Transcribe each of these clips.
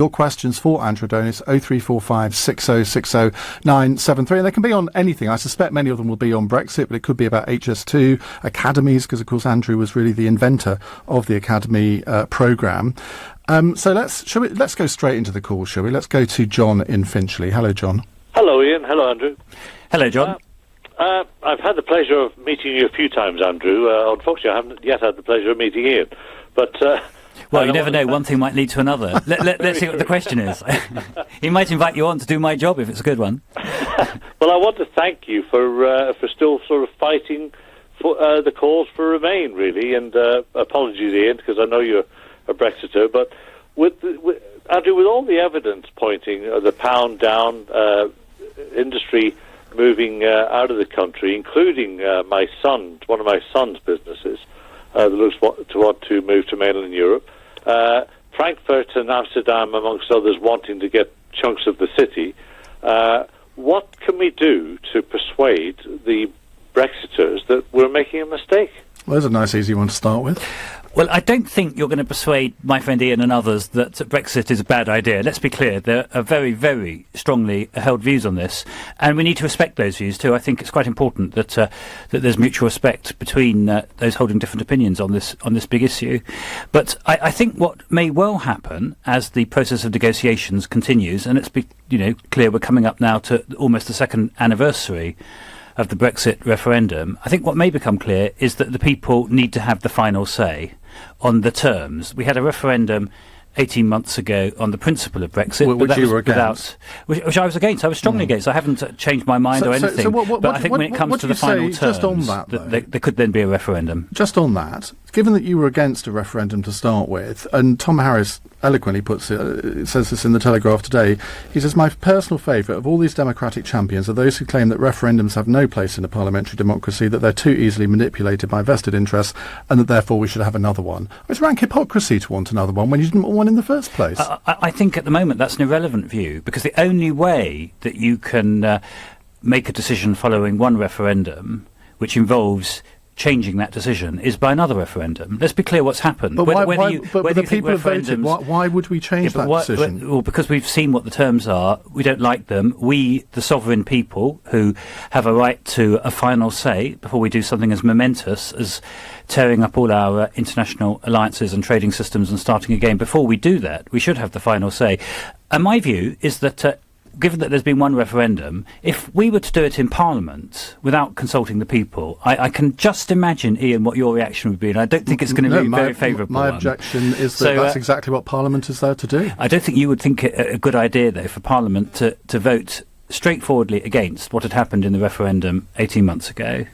Your questions for Andrew Adonis, 0345 6060 973. And they can be on anything. I suspect many of them will be on Brexit, but it could be about HS2, academies, because, of course, Andrew was really the inventor of the academy programme. So let's go straight into the call, shall we? Let's go to John in Finchley. Hello, John. Hello, Ian. Hello, Andrew. Hello, John. I've had the pleasure of meeting you a few times, Andrew. Unfortunately, I haven't yet had the pleasure of meeting Ian. But well, you never know. One thing might lead to another. Let's see what the question is. He might invite you on to do my job if it's a good one. Well, I want to thank you for still sort of fighting for the cause for Remain, really. And apologies, Ian, because I know you're a Brexiter. But Andrew, with all the evidence pointing the pound down, industry moving out of the country, including one of my son's businesses, that looks to want to move to mainland Europe. Frankfurt and Amsterdam, amongst others, wanting to get chunks of the city. What can we do to persuade the Brexiters that we're making a mistake? Well, there's a nice, easy one to start with. Well, I don't think you're going to persuade my friend Ian and others that Brexit is a bad idea. Let's be clear. There are very, very strongly held views on this, and we need to respect those views too. I think it's quite important that there's mutual respect between those holding different opinions on this big issue. But I think what may well happen as the process of negotiations continues, and let's be clear, we're coming up now to almost the second anniversary of the Brexit referendum. I think what may become clear is that the people need to have the final say on the terms. We had a referendum 18 months ago on the principle of Brexit, which you were against. Which I was against. I was strongly against. I haven't changed my mind or anything. But I think when it comes to the final terms, just on that, there could then be a referendum. Just on that, given that you were against a referendum to start with, and Tom Harris eloquently puts it, says this in the Telegraph today, he says, my personal favourite of all these democratic champions are those who claim that referendums have no place in a parliamentary democracy, that they're too easily manipulated by vested interests, and that therefore we should have another one. It's rank hypocrisy to want another one when you didn't want one in the first place. I think at the moment that's an irrelevant view, because the only way that you can make a decision following one referendum, which involves changing that decision, is by another referendum. Let's be clear what's happened. But the people have voted. Why would we change that decision? Well, because we've seen what the terms are. We don't like them. We, the sovereign people, who have a right to a final say before we do something as momentous as tearing up all our international alliances and trading systems and starting again, before we do that, we should have the final say. And my view is that given that there's been one referendum, if we were to do it in Parliament without consulting the people, I can just imagine, Ian, what your reaction would be, and I don't think it's going to be very favourable. My objection is that that's exactly what Parliament is there to do. I don't think you would think it a good idea, though, for Parliament to vote straightforwardly against what had happened in the referendum 18 months ago.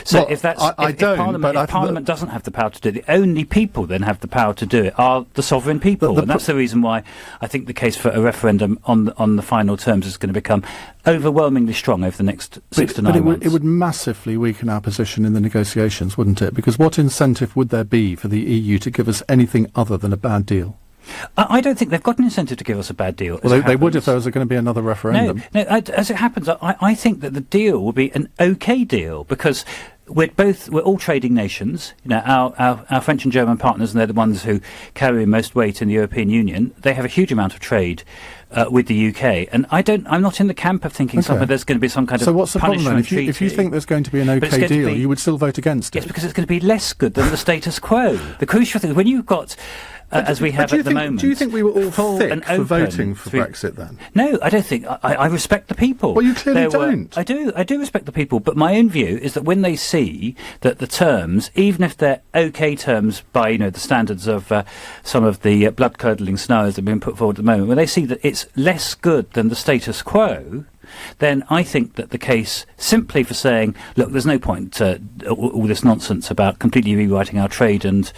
So if Parliament doesn't have the power to do it, the only people then have the power to do it are the sovereign people, and that's the reason why I think the case for a referendum on the final terms is going to become overwhelmingly strong over the next 6 to 9 months. It would massively weaken our position in the negotiations, wouldn't it? Because what incentive would there be for the EU to give us anything other than a bad deal? I don't think they've got an incentive to give us a bad deal. Well, they would if there was going to be another referendum. No, as it happens, I think that the deal will be an okay deal, because we're all trading nations. Our French and German partners, and they're the ones who carry most weight in the European Union. They have a huge amount of trade with the UK, and I'm not in the camp of thinking there's going to be some kind of So what's the problem then? If you treaty. think there's going to be an okay deal, you would still vote against it? Yes, because it's going to be less good than the status quo. The crucial thing is when you've got as we have at the moment. Do you think we were all thick for voting for Brexit then? No, I don't think. I respect the people. Well, you clearly don't. I do respect the people, but my own view is that when they see that the terms, even if they're okay terms by the standards of some of the blood-curdling scenarios that have been put forward at the moment, when they see that it's less good than the status quo, then I think that the case, simply for saying, look, there's no point all this nonsense about completely rewriting our trade and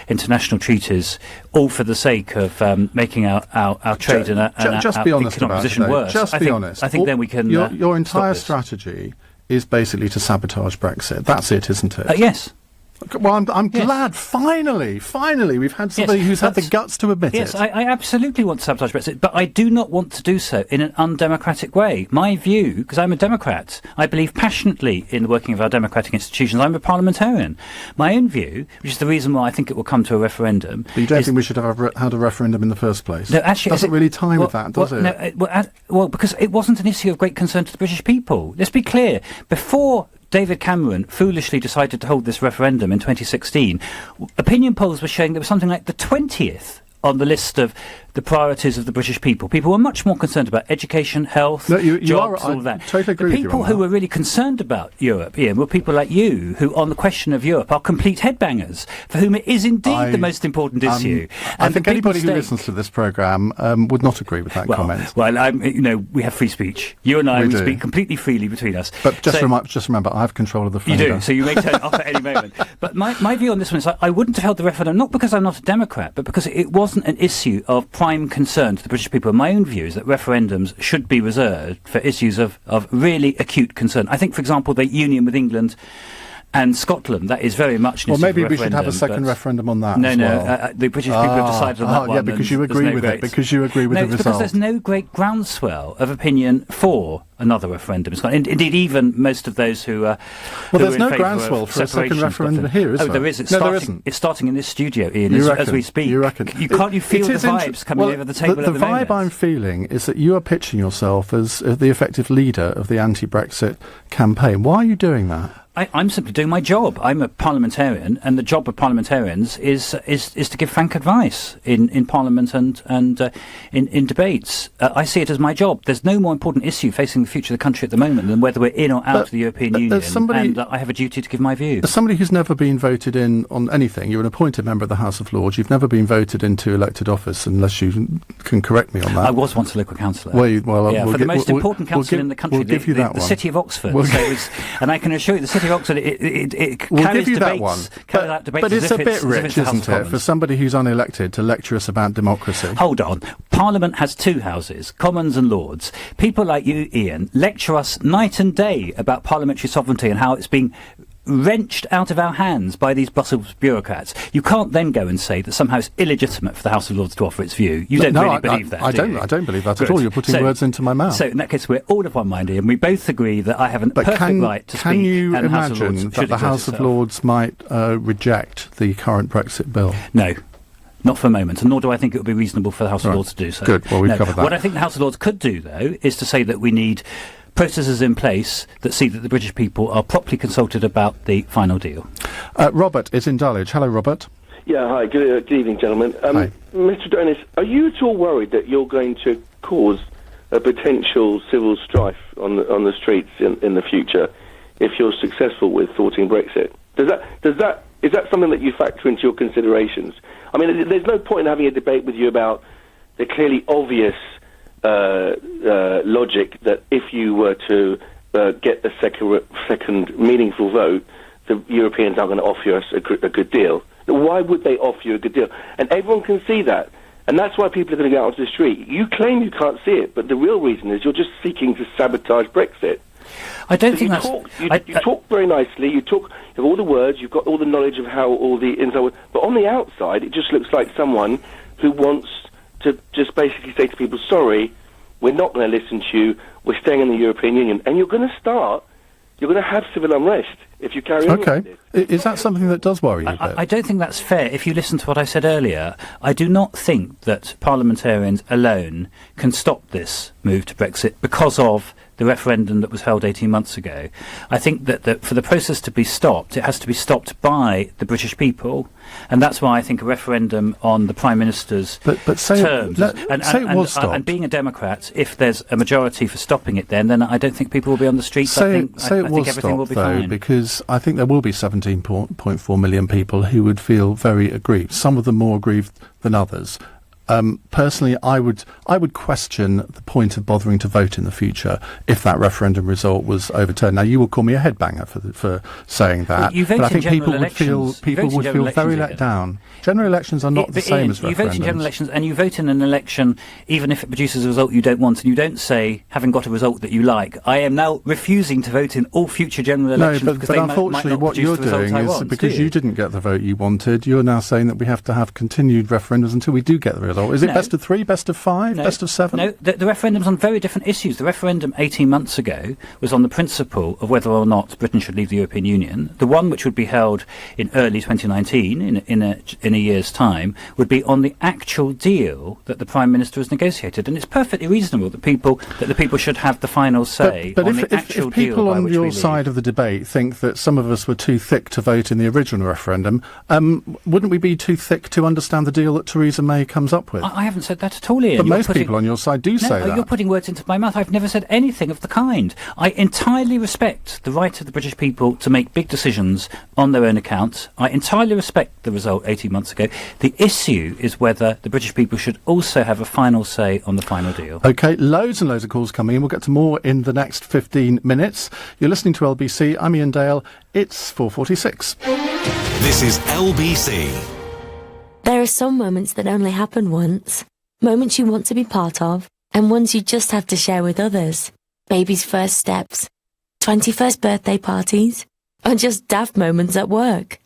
international treaties, all for the sake of making our trade and our economic position worse. Just be honest. I think then we can. Your entire strategy is basically to sabotage Brexit. That's it, isn't it? Yes. Well, I'm glad, finally, we've had somebody who's had the guts to admit it. Yes, I absolutely want to sabotage Brexit, but I do not want to do so in an undemocratic way. My view, because I'm a Democrat, I believe passionately in the working of our democratic institutions. I'm a parliamentarian. My own view, which is the reason why I think it will come to a referendum... But you don't think we should have had a referendum in the first place? No, actually... Doesn't really tie with that, does it? No, well, because it wasn't an issue of great concern to the British people. Let's be clear. Before David Cameron foolishly decided to hold this referendum in 2016, opinion polls were showing there was something like the 20th on the list of the priorities of the British people. People were much more concerned about education, health, jobs, all of that. Totally agree with you on that. The people who were really concerned about Europe, Ian, were people like you, who, on the question of Europe, are complete headbangers, for whom it is indeed the most important issue. I think anybody who listens to this programme would not agree with that comment. Well, we have free speech. You and I, we speak completely freely between us. But just remember, I have control of the phone. You do, so you may turn it off at any moment. But my view on this one is I wouldn't have held the referendum, not because I'm not a Democrat, but because it wasn't an issue of prime concern to the British people. My own view is that referendums should be reserved for issues of really acute concern. I think, for example, the union with England and Scotland, that is very much an issue. Well, maybe we should have a second referendum on that. No, the British people have decided on that one. Yeah, because you agree with it. Because you agree with the result. Because there's no great groundswell of opinion for another referendum in Scotland. Indeed, even most of those who are... Well, there's no groundswell for a second referendum here, is there? Oh, there is. There isn't. It's starting in this studio, Ian, as we speak. You reckon? You feel the vibes coming over the table at the moment. The vibe I'm feeling is that you are pitching yourself as the effective leader of the anti-Brexit campaign. Why are you doing that? I'm simply doing my job. I'm a parliamentarian, and the job of parliamentarians is to give frank advice in Parliament and in debates. I see it as my job. There's no more important issue facing the future of the country at the moment than whether we're in or out of the European Union, and I have a duty to give my view. As somebody who's never been voted in on anything, you're an appointed member of the House of Lords, you've never been voted into elected office, unless you can correct me on that. I was once a local councillor. For the most important council in the country, the city of Oxford. And I can assure you, the city of Oxford, it carries debates. But it's a bit rich, isn't it, for somebody who's unelected to lecture us about democracy? Hold on. Parliament has two houses, Commons and Lords. People like you, Ian, lecture us night and day about parliamentary sovereignty and how it's being wrenched out of our hands by these Brussels bureaucrats. You can't then go and say that somehow it's illegitimate for the House of Lords to offer its view. You don't really believe that, do you? I don't believe that at all. You're putting words into my mouth. So in that case, we're all of one mind here, and we both agree that I have a perfect right to speak. Can you imagine that the House of Lords might reject the current Brexit bill? No. Not for a moment, and nor do I think it would be reasonable for the House of Lords to do so. Good, well, we've covered that. What I think the House of Lords could do, though, is to say that we need processes in place that see that the British people are properly consulted about the final deal. Robert is in Dulwich. Hello, Robert. Yeah, hi. Good evening, gentlemen. Hi. Mr. Adonis, are you at all worried that you're going to cause a potential civil strife on the streets in the future if you're successful with thwarting Brexit? Is that something that you factor into your considerations? I mean, there's no point in having a debate with you about the clearly obvious logic that if you were to get the second meaningful vote, the Europeans are going to offer us a good deal. Why would they offer you a good deal? And everyone can see that. And that's why people are going to go out onto the street. You claim you can't see it, but the real reason is you're just seeking to sabotage Brexit. I don't think that's... You talk very nicely, you have all the words, you've got all the knowledge of how all the inside works, but on the outside, it just looks like someone who wants to just basically say to people, sorry, we're not going to listen to you, we're staying in the European Union. And you're going to have civil unrest if you carry on with this. Is that something that does worry you a bit? I don't think that's fair. If you listen to what I said earlier, I do not think that parliamentarians alone can stop this move to Brexit because of the referendum that was held 18 months ago. I think that for the process to be stopped, it has to be stopped by the British people, and that's why I think a referendum on the Prime Minister's terms... And being a Democrat, if there's a majority for stopping it then I don't think people will be on the streets. I think everything will be fine. Because I think there will be 17.4 million people who would feel very aggrieved, some of them more aggrieved than others. Personally, I would question the point of bothering to vote in the future if that referendum result was overturned. Now, you will call me a headbanger for saying that, well, but I think people would feel very let down. General elections are not the same as referendums. You vote in general elections, and you vote in an election even if it produces a result you don't want, and you don't say, having got a result that you like, I am now refusing to vote in all future general elections. No, but unfortunately what you're doing is, because you didn't get the vote you wanted, you're now saying that we have to have continued referendums until we do get the result. Is it best of 3, best of 5, best of 7? No, the referendum's on very different issues. The referendum 18 months ago was on the principle of whether or not Britain should leave the European Union. The one which would be held in early 2019, in a year's time, would be on the actual deal that the Prime Minister has negotiated. And it's perfectly reasonable that the people should have the final say on the actual deal. But if people on your side of the debate think that some of us were too thick to vote in the original referendum, wouldn't we be too thick to understand the deal that Theresa May comes up with? I haven't said that at all, Ian. But most people on your side do say that. You're putting words into my mouth. I've never said anything of the kind. I entirely respect the right of the British people to make big decisions on their own account. I entirely respect the result 18 months ago. The issue is whether the British people should also have a final say on the final deal. OK, loads and loads of calls coming in. We'll get to more in the next 15 minutes. You're listening to LBC. I'm Ian Dale. It's 4:46. This is LBC. There are some moments that only happen once. Moments you want to be part of, and ones you just have to share with others. Baby's first steps, 21st birthday parties, or just daft moments at work.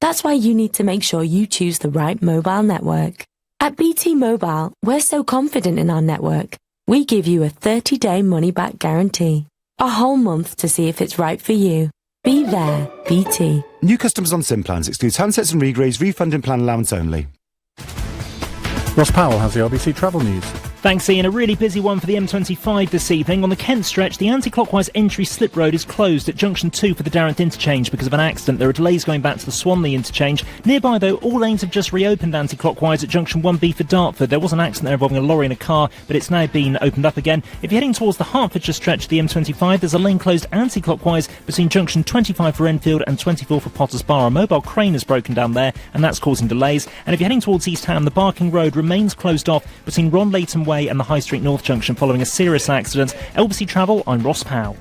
That's why you need to make sure you choose the right mobile network. At BT Mobile, we're so confident in our network, we give you a 30-day money-back guarantee. A whole month to see if it's right for you. Be there, BT. New customers on SIM plans excludes handsets and regrades, refund and plan allowance only. Ross Powell has the LBC travel news. Thanks, Ian. A really busy one for the M25 this evening. On the Kent stretch, the anti-clockwise entry slip road is closed at junction 2 for the Darrant interchange because of an accident. There are delays going back to the Swanley interchange. Nearby, though, all lanes have just reopened anti-clockwise at junction 1B for Dartford. There was an accident there involving a lorry and a car, but it's now been opened up again. If you're heading towards the Hertfordshire stretch of the M25, there's a lane closed anti-clockwise between junction 25 for Enfield and 24 for Potters Bar. A mobile crane has broken down there, and that's causing delays. And if you're heading towards East Ham, the Barking Road remains closed off between Ron Leighton Way and the High Street North Junction following a serious accident. LBC Travel, I'm Ross Powell.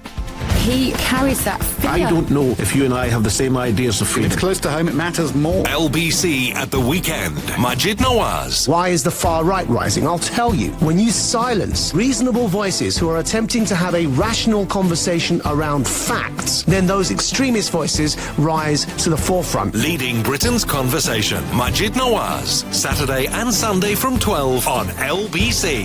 He carries that fear. I don't know if you and I have the same ideas of freedom. It's close to home, it matters more. LBC at the weekend. Majid Nawaz. Why is the far right rising? I'll tell you. When you silence reasonable voices who are attempting to have a rational conversation around facts, then those extremist voices rise to the forefront. Leading Britain's conversation. Majid Nawaz. Saturday and Sunday from 12 on LBC.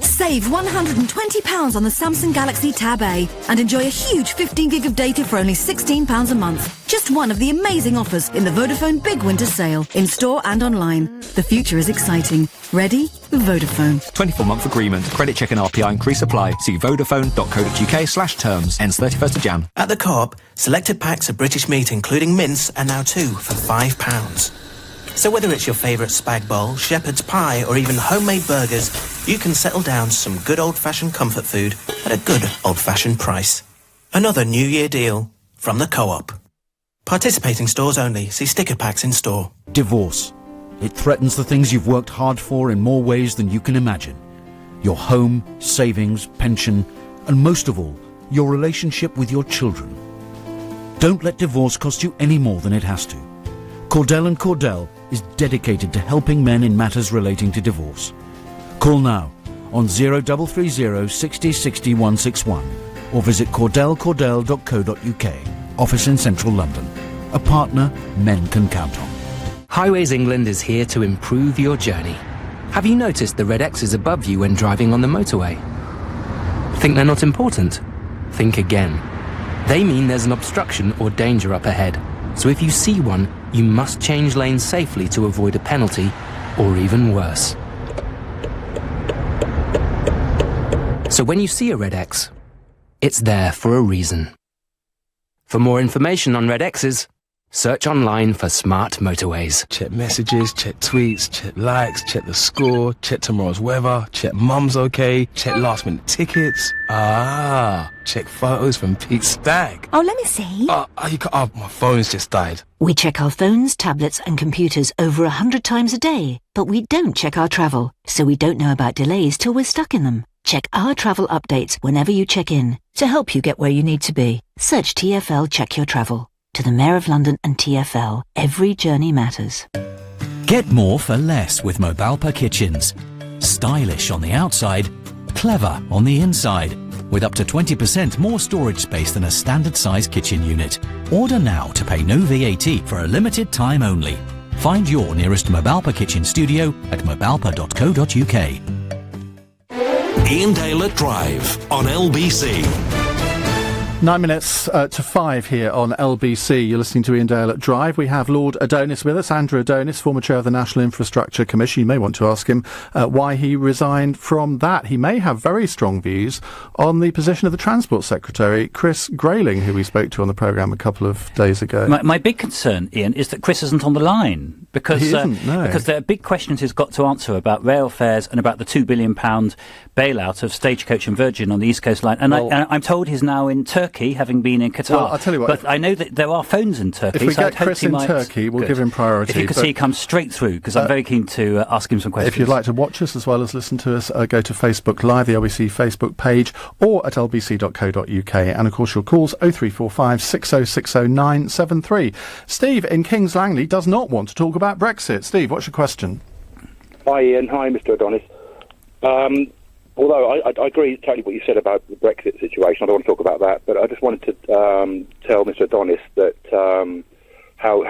Save £120 on the Samsung Galaxy Tab A and enjoy a huge 15 gig of data for only £16 a month. Just one of the amazing offers in the Vodafone Big Winter Sale, in store and online. The future is exciting. Ready? Vodafone. 24-month agreement. Credit check and RPI increase apply. See vodafone.co.uk/terms. Ends 31st of Jan. At the Co-op, selected packs of British meat including mince are now 2 for £5. So whether it's your favourite spag bowl, shepherd's pie or even homemade burgers, you can settle down to some good old-fashioned comfort food at a good old-fashioned price. Another New Year deal from the Co-op. Participating stores only. See sticker packs in store. Divorce. It threatens the things you've worked hard for in more ways than you can imagine. Your home, savings, pension, and most of all, your relationship with your children. Don't let divorce cost you any more than it has to. Cordell & Cordell is dedicated to helping men in matters relating to divorce. Call now on 0330 60 60 161 or visit cordellcordell.co.uk. Office in central London. A partner men can count on. Highways England is here to improve your journey. Have you noticed the red X's above you when driving on the motorway? Think they're not important? Think again. They mean there's an obstruction or danger up ahead. So if you see one, you must change lanes safely to avoid a penalty, or even worse. So when you see a red X, it's there for a reason. For more information on red X's, Search online for smart motorways. Check messages, check tweets, check likes, check the score, check tomorrow's weather, check mum's okay, check last minute tickets. Check photos from Pete's stag. Oh, let me see. My phone's just died. We check our phones, tablets and computers over 100 times a day, but we don't check our travel, so we don't know about delays till we're stuck in them. Check our travel updates whenever you check in to help you get where you need to be. Search TfL Check Your Travel. To the Mayor of London and TfL, every journey matters. Get more for less with Mobalpa kitchens. Stylish on the outside, clever on the inside, with up to 20% more storage space than a standard size kitchen unit. Order now to pay no VAT for a limited time only. Find your nearest Mobalpa kitchen studio at mobalpa.co.uk. Ian Dale at Drive on LBC. 9 minutes to 5 here on LBC. You're listening to Ian Dale at Drive. We have Lord Adonis with us, Andrew Adonis, former chair of the National Infrastructure Commission. You may want to ask him why he resigned from that. He may have very strong views on the position of the Transport Secretary, Chris Grayling, who we spoke to on the programme a couple of days ago. My big concern, Ian, is that Chris isn't on the line. Because, he isn't, no. Because there are big questions he's got to answer about rail fares and about the £2 billion bailout of Stagecoach and Virgin on the East Coast Line. And I'm told he's now in Turkey, having been in Qatar. Well, I'll tell you what. But I know that there are phones in Turkey. If we so get Chris in Turkey, we'll give him priority. If you could see he come straight through, because I'm very keen to ask him some questions. If you'd like to watch us as well as listen to us, go to Facebook Live, the LBC Facebook page, or at lbc.co.uk. And of course, your calls 0345 6060 973. Steve in Kings Langley does not want to talk about Brexit. Steve, what's your question? Hi, Ian. Hi, Mr. Adonis. Although I agree totally what you said about the Brexit situation, I don't want to talk about that, but I just wanted to tell Mr. Adonis that how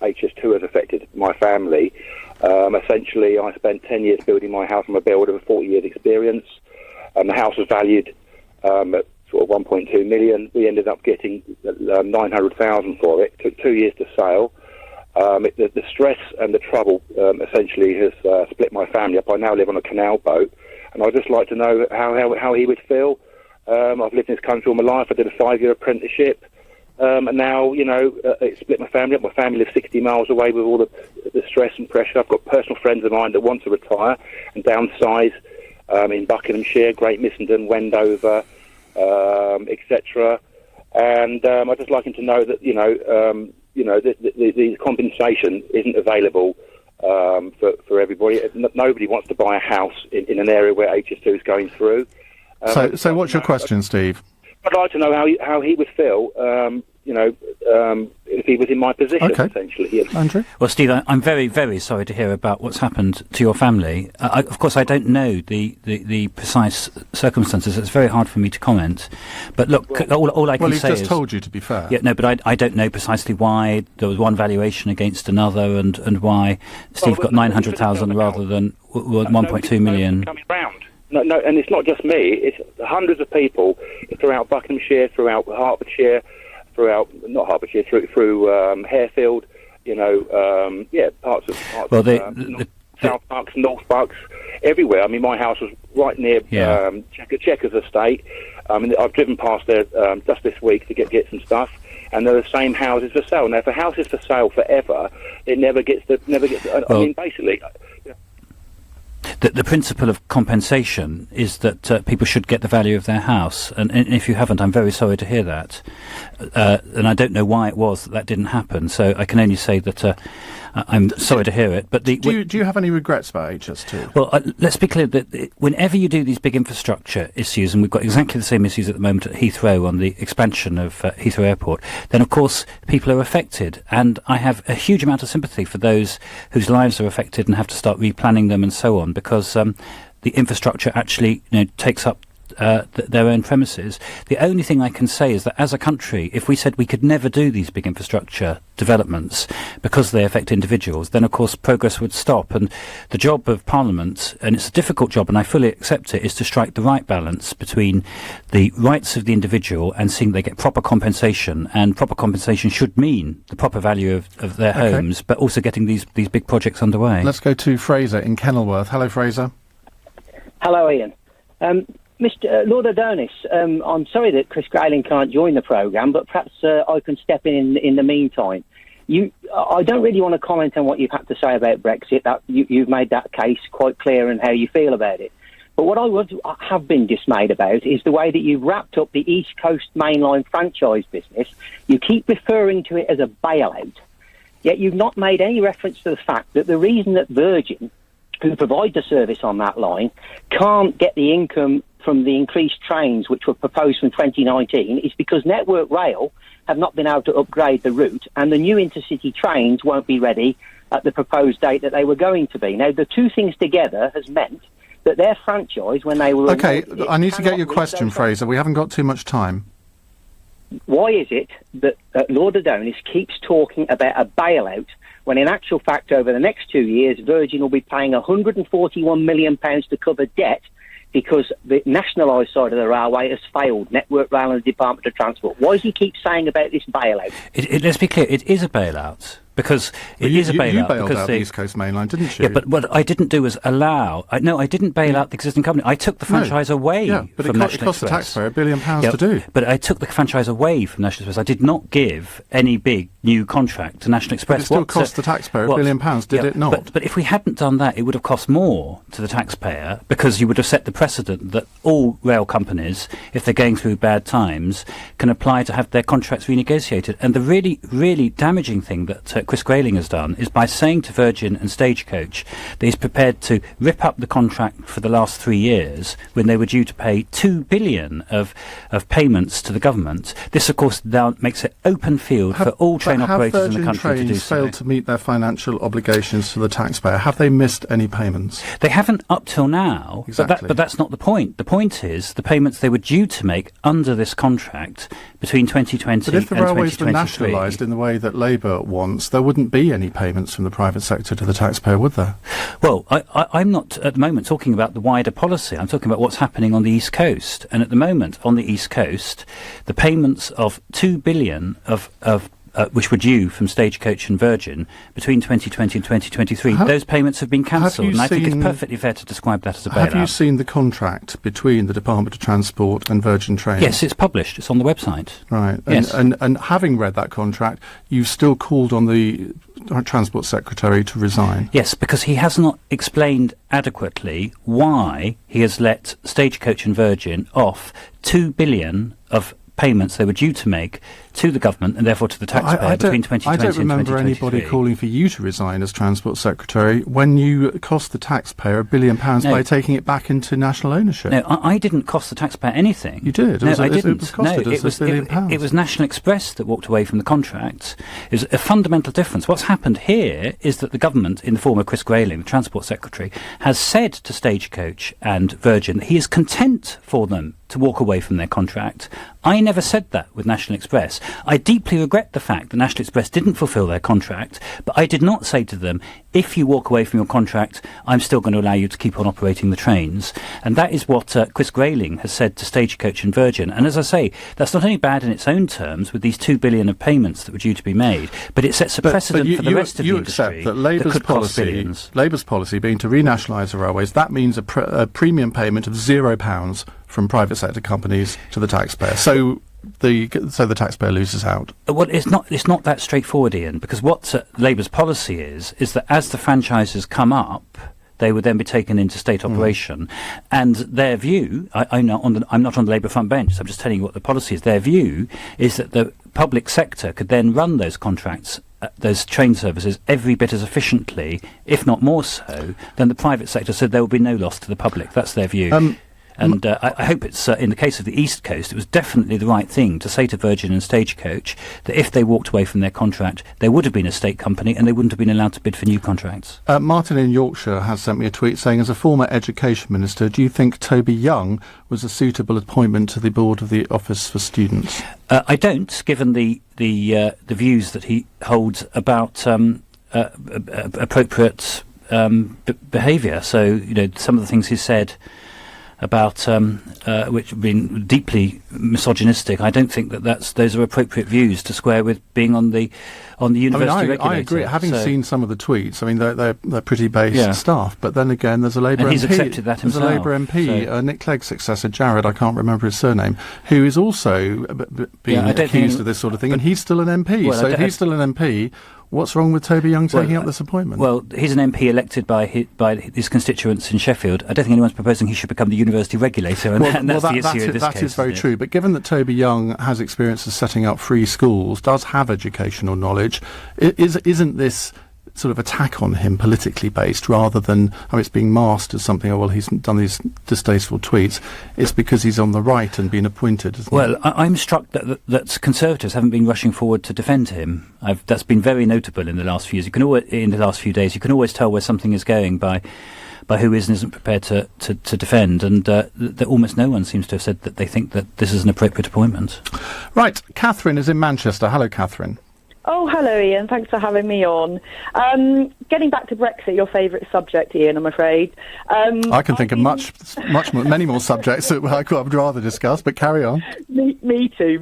HS2 has affected my family. Essentially, I spent 10 years building my house. I'm a builder with 40 years' experience. The house was valued at sort of 1.2 million. We ended up getting 900,000 for it. It took 2 years to sale. The stress and the trouble essentially has split my family up. I now live on a canal boat, and I'd just like to know how he would feel. I've lived in this country all my life. I did a 5-year apprenticeship, and now, it split my family up. My family lives 60 miles away with all the stress and pressure. I've got personal friends of mine that want to retire and downsize in Buckinghamshire, Great Missenden, Wendover, etc. And I'd just like him to know that, the compensation isn't available for everybody. Nobody wants to buy a house in an area where HS2 is going through. So what's your question, Steve? I'd like to know how he would feel, if he was in my position, essentially. Andrew? Well, Steve, I'm very, very sorry to hear about what's happened to your family. Of course, I don't know the precise circumstances. It's very hard for me to comment. But look, all I can say is... Well, he's just told you, to be fair. Yeah, no, but I don't know precisely why there was one valuation against another and why Steve got 900,000 rather than 1.2 million. No, and it's not just me. It's hundreds of people throughout Buckinghamshire, throughout Hertfordshire, through Harefield. Parts of South Bucks, North Bucks, everywhere. I mean, my house was right near Chequers Estate. I've driven past there just this week to get some stuff, and they're the same houses for sale. Now, if a house is for sale forever, it never gets. I mean, basically. The principle of compensation is that people should get the value of their house, and if you haven't, I'm very sorry to hear that. And I don't know why it was that didn't happen. So I can only say that I'm sorry to hear it. But do you have any regrets about HS2? Well, let's be clear that whenever you do these big infrastructure issues, and we've got exactly the same issues at the moment at Heathrow on the expansion of Heathrow Airport, then of course people are affected. And I have a huge amount of sympathy for those whose lives are affected and have to start replanning them and so on, because the infrastructure actually takes up their own premises. The only thing I can say is that as a country, if we said we could never do these big infrastructure developments because they affect individuals, then of course progress would stop. And the job of Parliament, and it's a difficult job and I fully accept it, is to strike the right balance between the rights of the individual and seeing they get proper compensation. And proper compensation should mean the proper value of their homes, but also getting these big projects underway. Let's go to Fraser in Kenilworth. Hello, Fraser. Hello, Ian. Mr. Lord Adonis, I'm sorry that Chris Grayling can't join the programme, but perhaps I can step in the meantime. I don't really want to comment on what you've had to say about Brexit. That you've made that case quite clear and how you feel about it. But what I have been dismayed about is the way that you've wrapped up the East Coast mainline franchise business. You keep referring to it as a bailout, yet you've not made any reference to the fact that the reason that Virgin, who provide the service on that line, can't get the income from the increased trains which were proposed from 2019 is because Network Rail have not been able to upgrade the route, and the new intercity trains won't be ready at the proposed date that they were going to be. Now, the two things together has meant that their franchise, when they were... OK, I need to get your question, Fraser. We haven't got too much time. Why is it that Lord Adonis keeps talking about a bailout when in actual fact over the next 2 years Virgin will be paying £141 million to cover debt because the nationalised side of the railway has failed, Network Rail and the Department of Transport? Why does he keep saying about this bailout? Let's be clear, it is a bailout. Because it is a bailout. You bailed because out the East Coast mainline, didn't you? Yeah, but what I didn't do was allow... I didn't bail out the existing company. I took the franchise away from National Express. It cost the taxpayer £1 billion to do. But I took the franchise away from National Express. I did not give any big new contract to National Express. But it still cost the taxpayer £1 billion, did it not? But if we hadn't done that, it would have cost more to the taxpayer because you would have set the precedent that all rail companies, if they're going through bad times, can apply to have their contracts renegotiated. And the really, really damaging thing that Chris Grayling has done is by saying to Virgin and Stagecoach that he's prepared to rip up the contract for the last 3 years when they were due to pay $2 billion of payments to the government. This, of course, now makes it open field for all train operators in the country to do so. Have Virgin Trains failed to meet their financial obligations to the taxpayer? Have they missed any payments? They haven't up till now. Exactly. But that's not the point. The point is the payments they were due to make under this contract between 2020 and 2023. But if the railways were nationalised in the way that Labour wants, there wouldn't be any payments from the private sector to the taxpayer, would there? Well, I'm not at the moment talking about the wider policy. I'm talking about what's happening on the East Coast. And at the moment, on the East Coast, the payments of $2 billion which were due from Stagecoach and Virgin between 2020 and 2023, those payments have been cancelled. And I think it's perfectly fair to describe that as a bailout. Have you seen the contract between the Department of Transport and Virgin Trains? Yes, it's published. It's on the website. Right. Yes. And having read that contract, you've still called on the Transport Secretary to resign? Yes, because he has not explained adequately why he has let Stagecoach and Virgin off $2 billion of payments they were due to make to the government and therefore to the taxpayer between 2020 and 2023. I don't remember anybody calling for you to resign as Transport Secretary when you cost the taxpayer £1 billion by taking it back into national ownership. No, I didn't cost the taxpayer anything. You did? No, I didn't. It was costed us £1 billion. It was National Express that walked away from the contract. It was a fundamental difference. What's happened here is that the government, in the form of Chris Grayling, the Transport Secretary, has said to Stagecoach and Virgin that he is content for them to walk away from their contract. I never said that with National Express. I deeply regret the fact that National Express didn't fulfil their contract, but I did not say to them, if you walk away from your contract, I'm still going to allow you to keep on operating the trains. And that is what Chris Grayling has said to Stagecoach and Virgin. And as I say, that's not only bad in its own terms with these $2 billion of payments that were due to be made, but it sets a precedent for the rest of the industry. You accept that Labour's policy being to renationalise the railways, that means a premium payment of £0 from private sector companies to the taxpayer. So the taxpayer loses out. Well, it's not that straightforward, Ian, because what Labour's policy is that as the franchises come up, they would then be taken into state operation. And their view, I'm not on the Labour front bench, so I'm just telling you what the policy is. Their view is that the public sector could then run those contracts, those train services, every bit as efficiently, if not more so, than the private sector, so there will be no loss to the public. That's their view. And I hope it's, in the case of the East Coast, it was definitely the right thing to say to Virgin and Stagecoach that if they walked away from their contract, they would have been a state company and they wouldn't have been allowed to bid for new contracts. Martin in Yorkshire has sent me a tweet saying, as a former education minister, do you think Toby Young was a suitable appointment to the board of the Office for Students? I don't, given the views that he holds about appropriate behaviour. So, some of the things he said about which have been deeply misogynistic. I don't think those are appropriate views to square with being on the university regulator. I agree. Having seen some of the tweets, I mean, they're pretty base stuff. But then again, there's a Labour MP. He's accepted that himself. There's a Labour MP, Nick Clegg's successor, Jared, I can't remember his surname, who is also being accused of this sort of thing, and he's still an MP. Well, so if he's still an MP, what's wrong with Toby Young taking up this appointment? Well, he's an MP elected by his constituents in Sheffield. I don't think anyone's proposing he should become the university regulator, and that's the issue in this case. That is very true. But given that Toby Young has experience of setting up free schools, does have educational knowledge, isn't this sort of attack on him politically based rather than it's being masked as something, he's done these distasteful tweets? It's because he's on the right and been appointed, isn't it? I'm struck that Conservatives haven't been rushing forward to defend him. That's been very notable in the last few years. In the last few days, you can always tell where something is going by who is and isn't prepared to defend, and almost no one seems to have said that they think that this is an appropriate appointment. Right, Catherine is in Manchester. Hello, Catherine. Oh, hello, Ian. Thanks for having me on. Getting back to Brexit, your favourite subject, Ian, I'm afraid. I can think of many more subjects that I would rather discuss, but carry on. Me too.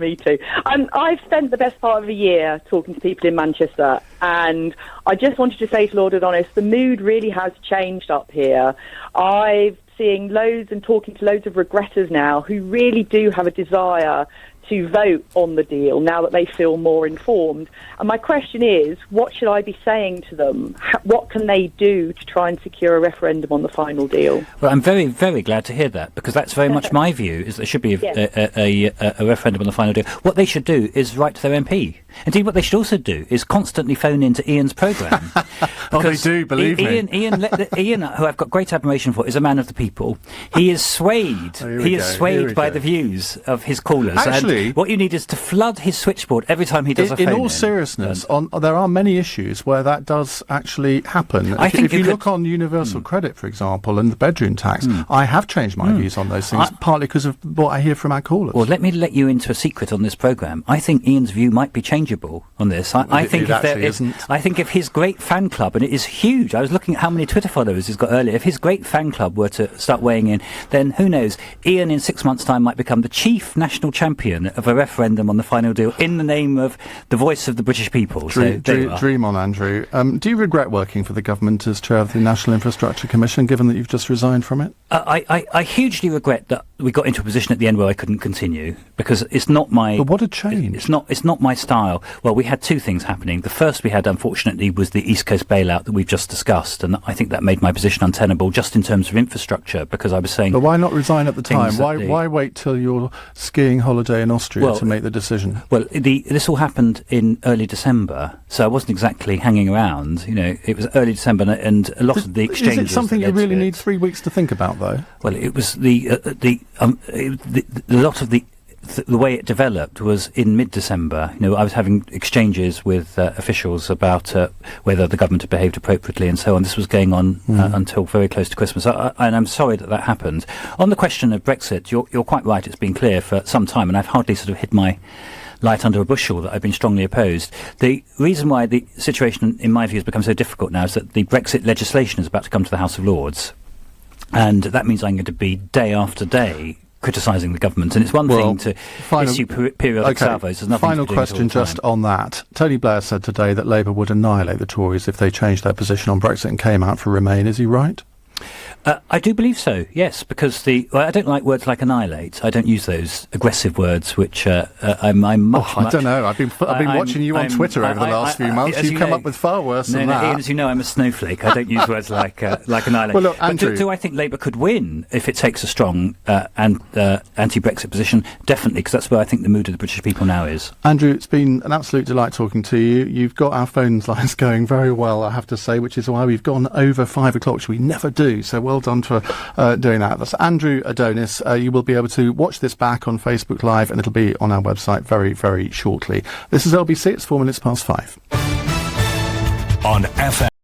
I've spent the best part of a year talking to people in Manchester, and I just wanted to say to Lord Adonis, the mood really has changed up here. I've seen loads and talking to loads of regretters now who really do have a desire to vote on the deal now that they feel more informed. And my question is, what should I be saying to them? What can they do to try and secure a referendum on the final deal? Well, I'm very, very glad to hear that, because that's very much my view, is there should be a referendum on the final deal. What they should do is write to their MP. Indeed, what they should also do is constantly phone into Ian's programme. They do, believe me. Ian, who I've got great admiration for, is a man of the people. He is swayed. By the views of his callers. Actually, and what you need is to flood his switchboard every time he does a phone-in. In all seriousness, there are many issues where that does actually happen. If you look on universal credit, for example, and the bedroom tax, I have changed my views on those things, partly because of what I hear from our callers. Well, let me let you into a secret on this programme. I think Ian's view might be changeable on this. I think if his great fan club, and it is huge, I was looking at how many Twitter followers he's got earlier, if his great fan club were to start weighing in, then who knows, Ian in 6 months' time might become the chief national champion of a referendum on the final deal in the name of the voice of the British people. Dream on, Andrew. Do you regret working for the government as chair of the National Infrastructure Commission, given that you've just resigned from it? I hugely regret that we got into a position at the end where I couldn't continue, because it's not my... But what a change. It's not my style. Well, we had two things happening. The first we had, unfortunately, was the East Coast bailout that we've just discussed, and I think that made my position untenable just in terms of infrastructure, because I was saying... But why not resign at the time? Why wait till your skiing holiday in Austria to make the decision? Well, this all happened in early December, so I wasn't exactly hanging around. It was early December, and a lot of the exchanges... Is it something you really need 3 weeks to think about, though? Well, it was a lot of the way it developed was in mid-December. I was having exchanges with officials about whether the government had behaved appropriately and so on. This was going on until very close to Christmas, and I'm sorry that happened. On the question of Brexit, you're quite right. It's been clear for some time, and I've hardly sort of hid my light under a bushel that I've been strongly opposed. The reason why the situation, in my view, has become so difficult now is that the Brexit legislation is about to come to the House of Lords, and that means I'm going to be day after day criticising the government, and it's one thing to issue periodic salvos. There's nothing final to do question all the time. just on that. Tony Blair said today that Labour would annihilate the Tories if they changed their position on Brexit and came out for Remain. Is he right? I do believe so, yes, because I don't like words like annihilate. I don't use those aggressive words, which I'm much... I don't know. I've been watching you on Twitter over the last few months. You've come up with far worse than that. Ian, as you know, I'm a snowflake. I don't use words like annihilate. Well, look, Andrew, but do I think Labour could win if it takes a strong anti-Brexit position? Definitely, because that's where I think the mood of the British people now is. Andrew, it's been an absolute delight talking to you. You've got our phone lines going very well, I have to say, which is why we've gone over 5 o'clock, which we never do. So well done for doing that. That's Andrew Adonis. You will be able to watch this back on Facebook Live, and it'll be on our website very, very shortly. This is LBC. It's 5 minutes. On FM